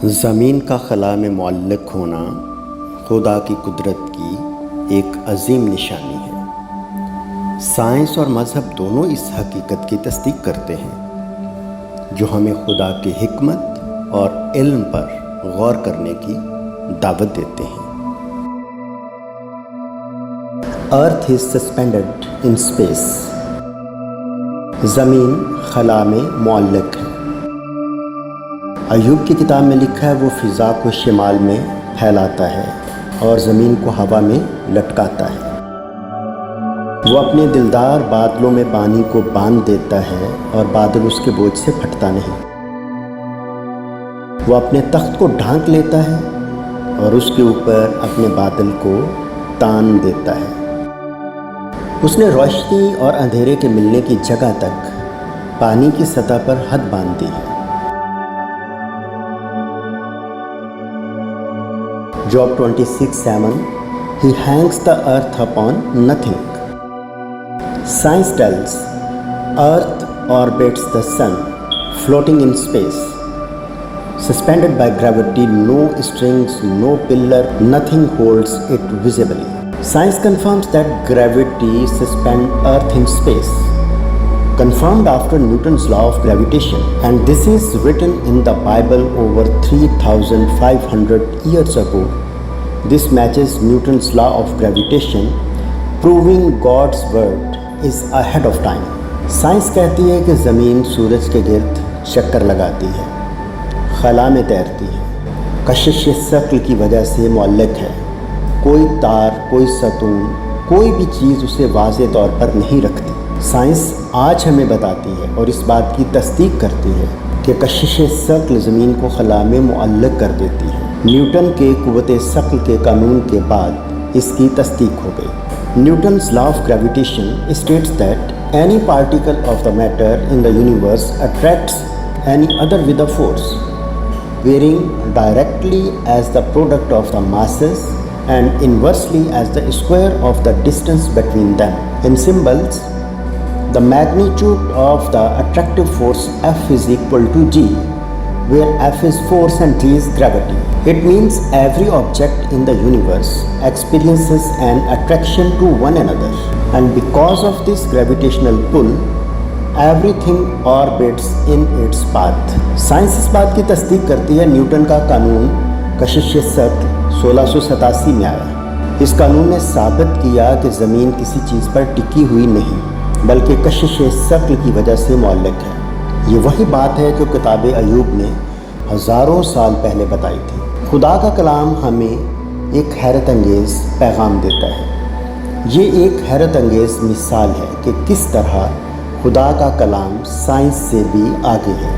ज़मीन का खला में मुअल्लक़ होना खुदा की कुदरत की एक अजीम निशानी है। साइंस और मज़हब दोनों इस हकीकत की तस्दीक करते हैं, जो हमें खुदा की हिकमत और इल्म पर गौर करने की दावत देते हैं। Earth is suspended in space. ज़मीन खला में मुअल्लक़ है। अय्यूब की किताब में लिखा है, वो फ़िज़ा को शिमाल में फैलाता है और ज़मीन को हवा में लटकाता है। वो अपने दिलदार बादलों में पानी को बांध देता है और बादल उसके बोझ से फटता नहीं। वो अपने तख्त को ढांक लेता है और उसके ऊपर अपने बादल को तान देता है। उसने रोशनी और अंधेरे के मिलने की जगह तक पानी की सतह पर हद बांध दी है। Job 26:7 He hangs the earth upon nothing. Science tells Earth orbits the sun, floating in space, suspended by gravity, no strings, no pillar, nothing holds it visibly. Science confirms that gravity suspends Earth in space, confirmed after Newton's law of gravitation, and this is written in the Bible over 3,500 years ago. This matches Newton's law of gravitation, proving God's word is ahead of time. Science कहती है कि ज़मीन सूरज के गिर्द चक्कर लगाती है, खला में तैरती है, कशिश शक्ल की वजह से मुअल्लक़ है। कोई तार, कोई सतून, कोई भी चीज़ उसे वाज़े तौर पर नहीं रखती। साइंस आज हमें बताती है और इस बात की तस्दीक करती है कि कशिश शक्ल ज़मीन को खला में मुअल्लक़ कर देती है। न्यूटन के कुव्वत शक्ल के कानून के बाद इसकी तस्दीक हो गई। Newton's law of gravitation states that any particle of the matter in the universe attracts any other with a force varying directly as the product of the masses and inversely as the square of the distance between them. In symbols, the magnitude of the attractive force F is equal to G, where F is force and G is gravity. It means every object in the universe experiences an attraction to one another, and because of this gravitational pull, everything orbits in its path. Science इस बात की तस्दीक करती है, Newton का कानून कशिश शक्ल 1687 में आया। इस कानून ने साबित किया कि ज़मीन किसी चीज़ पर टिकी हुई नहीं, बल्कि कशिश शक्ल की वजह से मुअल्लक़ है। ये वही बात है जो किताब अय्यूब ने हज़ारों साल पहले बताई थी। खुदा का कलाम हमें एक हैरत अंगेज़ पैगाम देता है। ये एक हैरत अंगेज़ मिसाल है कि किस तरह खुदा का कलाम साइंस से भी आगे है।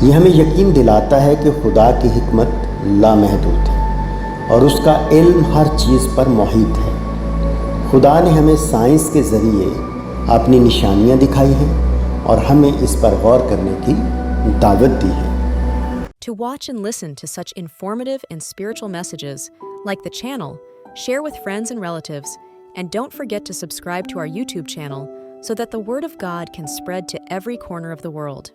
ये हमें यकीन दिलाता है कि खुदा की हिकमत लामहदूद है और उसका इल्म हर चीज़ पर मोहित है। खुदा ने हमें साइंस के ज़रिए अपनी निशानियाँ दिखाई हैं और हमें इस पर गौर करने की दावत दी है। To watch and listen to such informative and spiritual messages, like the channel, share with friends and relatives, and don't forget to subscribe to our YouTube channel so that the Word of God can spread to every corner of the world.